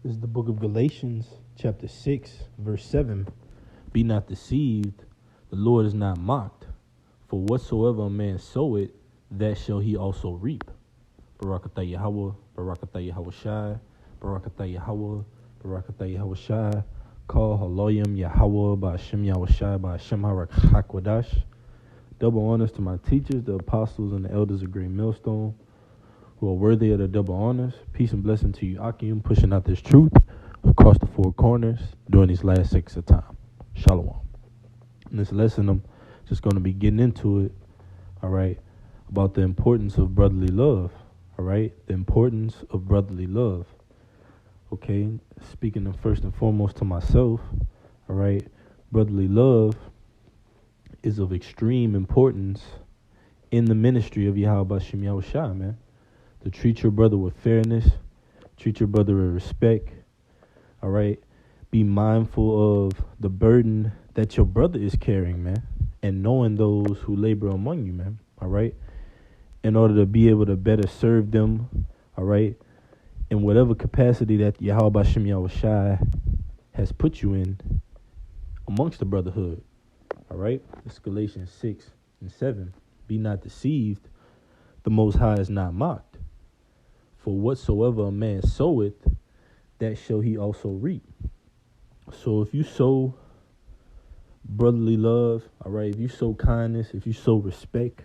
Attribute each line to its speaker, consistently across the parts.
Speaker 1: This is the book of Galatians, chapter 6, verse 7. Be not deceived, the Lord is not mocked. For whatsoever a man soweth, that shall he also reap. Barakatah Yahweh, Barakatah Yahweh Shai, Barakatah Yahweh, Barakatah Yahweh Shai, Call Haloyim Yahweh, Ba'ashem Yahweh Shai, Ba'ashem Harak HaKwadash. Double honors to my teachers, the apostles and the elders of Great Millstone, who are worthy of the double honors. Peace and blessing to you, Akim, pushing out this truth across the four corners during these last 6 of time. Shalom. In this lesson, I'm just going to be getting into it, all right, about the importance of brotherly love, all right, the importance of brotherly love, okay, speaking first and foremost to myself, all right, brotherly love is of extreme importance in the ministry of Yahweh Shem Yahushua, man. To treat your brother with fairness, treat your brother with respect, all right? Be mindful of the burden that your brother is carrying, man, and knowing those who labor among you, man, all right? In order to be able to better serve them, all right, in whatever capacity that Yahweh Shem Yahushua has put you in amongst the brotherhood, all right? It's Galatians 6 and 7. Be not deceived, the Most High is not mocked. For whatsoever a man soweth, that shall he also reap. So if you sow brotherly love, all right, if you sow kindness, if you sow respect,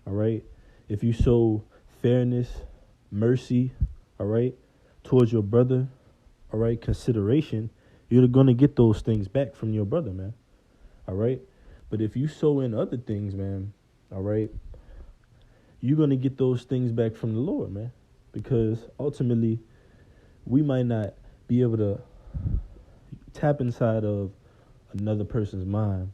Speaker 1: all right, if you sow fairness, mercy, all right, towards your brother, all right, consideration, you're going to get those things back from your brother, man, all right? But if you sow in other things, man, all right, you're going to get those things back from the Lord, man. Because ultimately, we might not be able to tap inside of another person's mind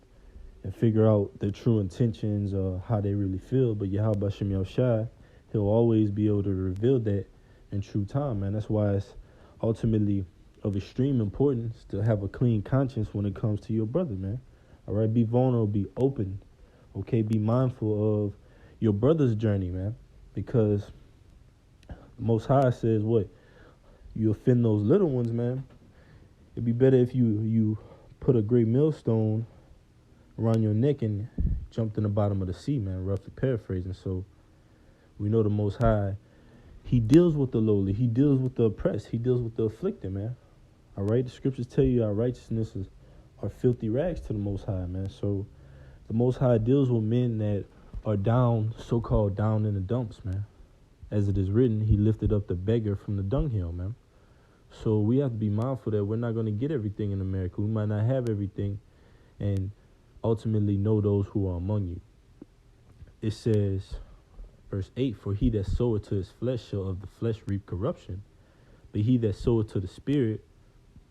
Speaker 1: and figure out their true intentions or how they really feel. But Yahweh Shem Yahushua, he'll always be able to reveal that in true time, man. That's why it's ultimately of extreme importance to have a clean conscience when it comes to your brother, man. All right, be vulnerable, be open, okay? Be mindful of your brother's journey, man, because the Most High says what? You offend those little ones, man. It'd be better if you put a great millstone around your neck and jumped in the bottom of the sea, man, roughly paraphrasing. So we know the Most High, he deals with the lowly. He deals with the oppressed. He deals with the afflicted, man. All right? The scriptures tell you our righteousness are filthy rags to the Most High, man. So the Most High deals with men that are down, so-called down in the dumps, man. As it is written, he lifted up the beggar from the dunghill, man. So we have to be mindful that we're not going to get everything in America. We might not have everything, and ultimately know those who are among you. It says, verse 8, for he that soweth to his flesh shall of the flesh reap corruption, but he that soweth to the Spirit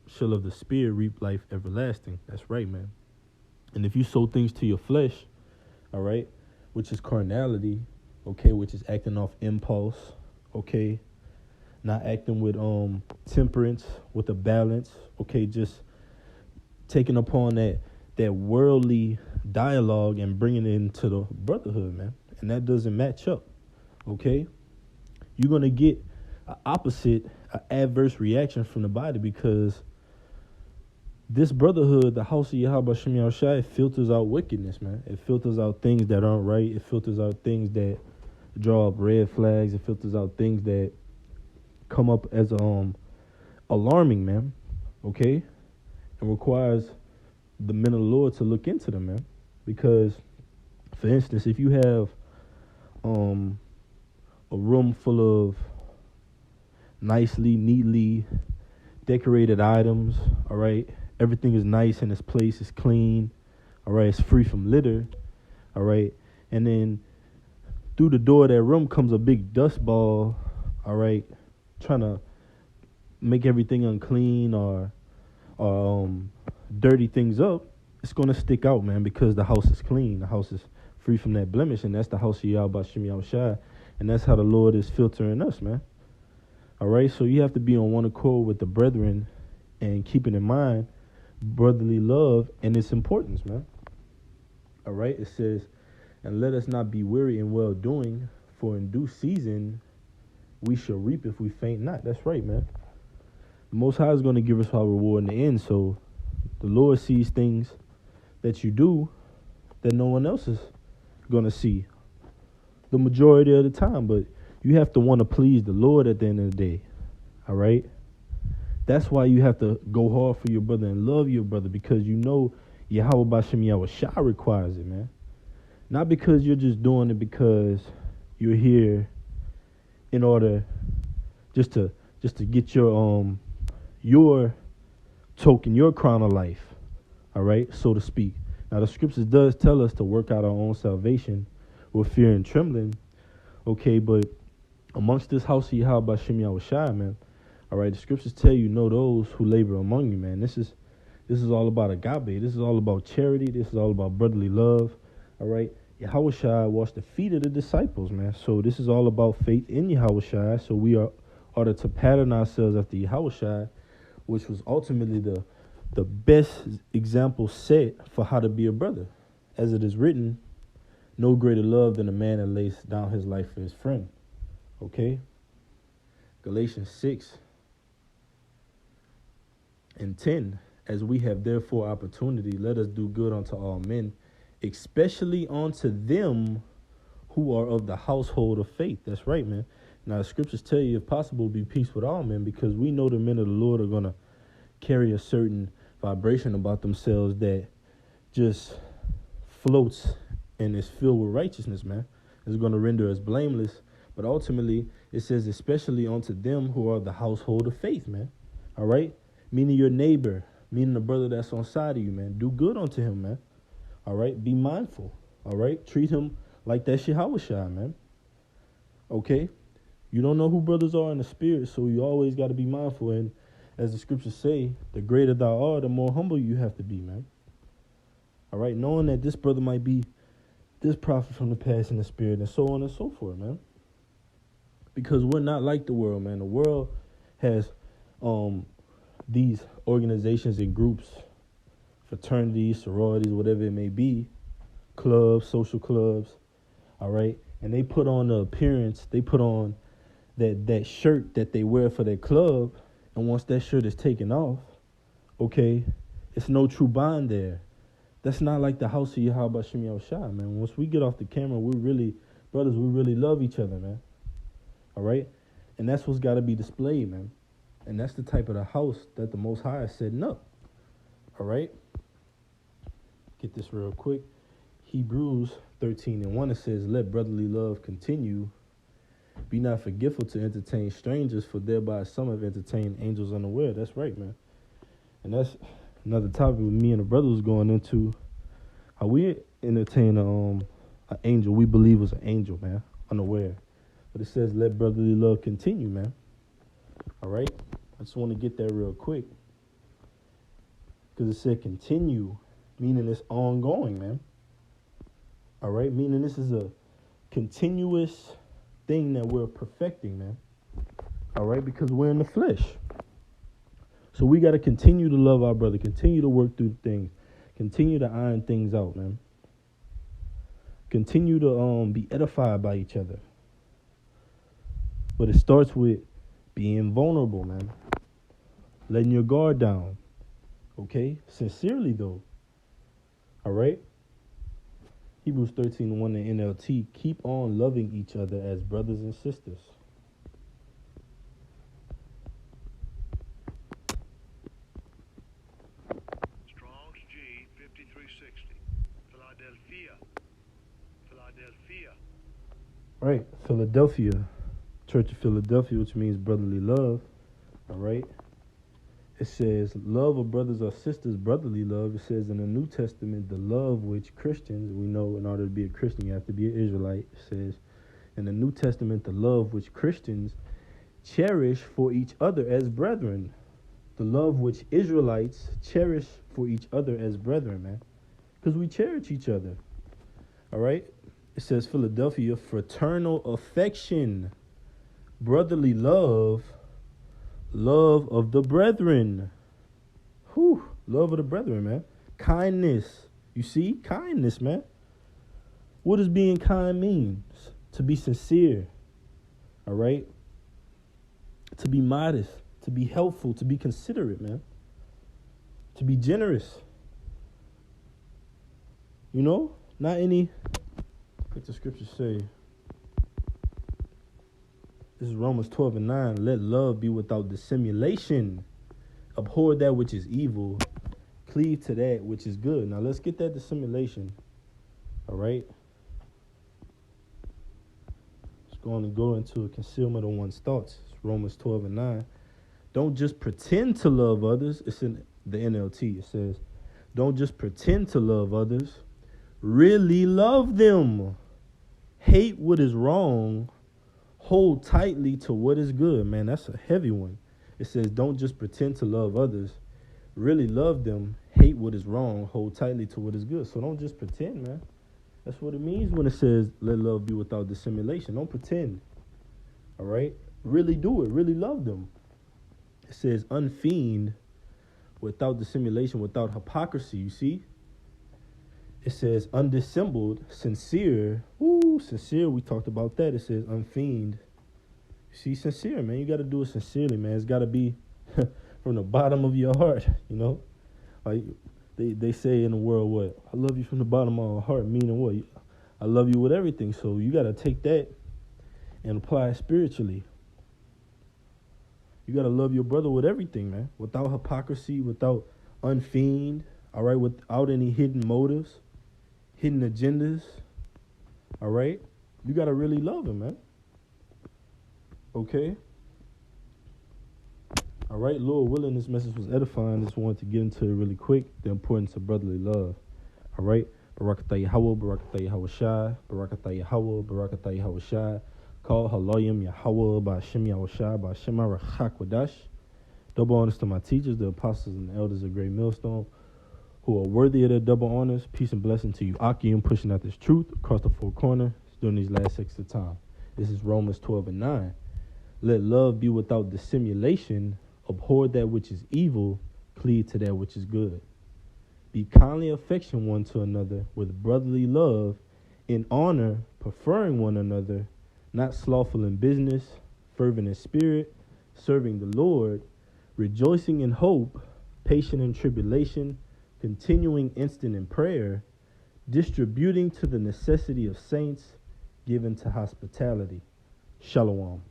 Speaker 1: shall of the Spirit reap life everlasting. That's right, man. And if you sow things to your flesh, all right, which is carnality, okay, which is acting off impulse, okay, not acting with temperance, with a balance, okay, just taking upon that worldly dialogue and bringing it into the brotherhood, man, and that doesn't match up, okay? You're going to get an opposite, an adverse reaction from the body, because this brotherhood, the house of Yahweh Shem Yahushua, it filters out wickedness, man. It filters out things that aren't right. It filters out things that draw up red flags. It filters out things that come up as alarming, man, okay? And requires the men of the Lord to look into them, man. Because, for instance, if you have a room full of nicely, neatly decorated items, all right, everything is nice in its place, it's clean, all right, it's free from litter, all right, and then through the door of that room comes a big dust ball, all right, trying to make everything unclean or dirty things up, it's going to stick out, man, because the house is clean. The house is free from that blemish, and that's the house of Yahweh Shem Yahushua, and that's how the Lord is filtering us, man. All right, so you have to be on one accord with the brethren and keeping in mind brotherly love and its importance, man. All right, it says, and let us not be weary in well-doing, for in due season we shall reap if we faint not. That's right, man. The Most High is going to give us our reward in the end. So the Lord sees things that you do that no one else is going to see the majority of the time. But you have to want to please the Lord at the end of the day. All right? That's why you have to go hard for your brother and love your brother, because you know Yahweh Bashem Yahweh Shah requires it, man. Not because you're just doing it because you're here in order just to get your token, your crown of life, all right, so to speak. Now the scriptures does tell us to work out our own salvation with fear and trembling, okay, but amongst this house of Yahweh Bashem Yahweh Shai, man, all right, the scriptures tell you, know those who labor among you, man. This is all about agape. This is all about charity. This is all about brotherly love, all right. Yahweh Shai washed the feet of the disciples, man. So this is all about faith in Yahweh Shai. So we are to pattern ourselves after Yahweh Shai, which was ultimately the best example set for how to be a brother. As it is written, no greater love than a man that lays down his life for his friend. Okay? Galatians 6:10. As we have therefore opportunity, let us do good unto all men, especially unto them who are of the household of faith. That's right, man. Now, the scriptures tell you, if possible, be peace with all men, because we know the men of the Lord are going to carry a certain vibration about themselves that just floats and is filled with righteousness, man. It's going to render us blameless. But ultimately, it says, especially unto them who are of the household of faith, man. All right? Meaning your neighbor, meaning the brother that's on side of you, man. Do good unto him, man. All right? Be mindful. All right? Treat him like that's Yahweh Shai, man. Okay? You don't know who brothers are in the spirit, so you always got to be mindful. And as the scriptures say, the greater thou art, the more humble you have to be, man. All right? Knowing that this brother might be this prophet from the past in the spirit, and so on and so forth, man. Because we're not like the world, man. The world has these organizations and groups, fraternities, sororities, whatever it may be, clubs, social clubs, all right? And they put on the appearance, they put on that shirt that they wear for their club, and once that shirt is taken off, okay, it's no true bond there. That's not like the house of Yahweh Bashem Yahweh Shai, man. Once we get off the camera, we're really brothers, we really love each other, man. All right? And that's what's got to be displayed, man. And that's the type of the house that the Most High is setting up. All right? Get this real quick. Hebrews 13:1, it says, let brotherly love continue. Be not forgetful to entertain strangers, for thereby some have entertained angels unaware. That's right, man. And that's another topic with me and the brother was going into, how we entertain an angel we believe was an angel, man, unaware. But it says, let brotherly love continue, man. All right? I just want to get that real quick. Because it said continue, meaning it's ongoing, man. All right? Meaning this is a continuous thing that we're perfecting, man. All right? Because we're in the flesh. So we got to continue to love our brother, continue to work through things, continue to iron things out, man. Continue to be edified by each other. But it starts with being vulnerable, man. Letting your guard down. Okay? Sincerely, though. All right? Hebrews 13:1 in NLT. Keep on loving each other as brothers and sisters.
Speaker 2: Strong's G 5360. Philadelphia.
Speaker 1: Right. Philadelphia. Church of Philadelphia, which means brotherly love. All right. It says, love of brothers or sisters, brotherly love. It says in the New Testament, the love which Christians, we know in order to be a Christian, you have to be an Israelite. It says in the New Testament, the love which Christians cherish for each other as brethren. The love which Israelites cherish for each other as brethren, man. Because we cherish each other. All right. It says Philadelphia, fraternal affection, brotherly love, love of the brethren. Whew, love of the brethren, man. Kindness. You see? Kindness, man. What does being kind mean? To be sincere. All right? To be modest. to be helpful, to be considerate, man, to be generous. You know, not any, like the scriptures say. This is Romans 12:9. Let love be without dissimulation. Abhor that which is evil. Cleave to that which is good. Now let's get that dissimulation. All right. It's going to go into a concealment of one's thoughts. It's Romans 12:9. Don't just pretend to love others. It's in the NLT. It says, don't just pretend to love others. Really love them. Hate what is wrong. Hold tightly to what is good. Man, that's a heavy one. It says, don't just pretend to love others. Really love them. Hate what is wrong. Hold tightly to what is good. So don't just pretend, man. That's what it means when it says, let love be without dissimulation. Don't pretend. All right? Really do it. Really love them. It says, unfeigned, without dissimulation, without hypocrisy. You see? It says, undissembled, sincere. Ooh, sincere. We talked about that. It says, unfeigned. See, sincere, man. You got to do it sincerely, man. It's got to be from the bottom of your heart, you know? Like they say in the world, what? I love you from the bottom of my heart, meaning what? I love you with everything. So you got to take that and apply it spiritually. You got to love your brother with everything, man. Without hypocrisy, without unfeigned, all right? Without any hidden motives, hidden agendas, all right? You got to really love him, man. Okay? All right, Lord willing, this message was edifying. Just wanted to get into it really quick, the importance of brotherly love. All right? Barakatah Yahweh, Barakatah Yahweh Shai, Barakatah Yahweh, Barakatah Yahweh Shai. Call Halayim Yahweh, Ba'ashem Yahweh Shai, Ba'ashem Arachak Wadash. Double honors to my teachers, the apostles and the elders of Great Millstone, who are worthy of their double honors. Peace and blessing to you, Akim, pushing out this truth across the four corners during these last 6 of time. This is Romans 12:9. Let love be without dissimulation. Abhor that which is evil. Cleave to that which is good. Be kindly affection one to another with brotherly love, in honor, preferring one another, not slothful in business, fervent in spirit, serving the Lord, rejoicing in hope, patient in tribulation, continuing instant in prayer, distributing to the necessity of saints, given to hospitality. Shalom.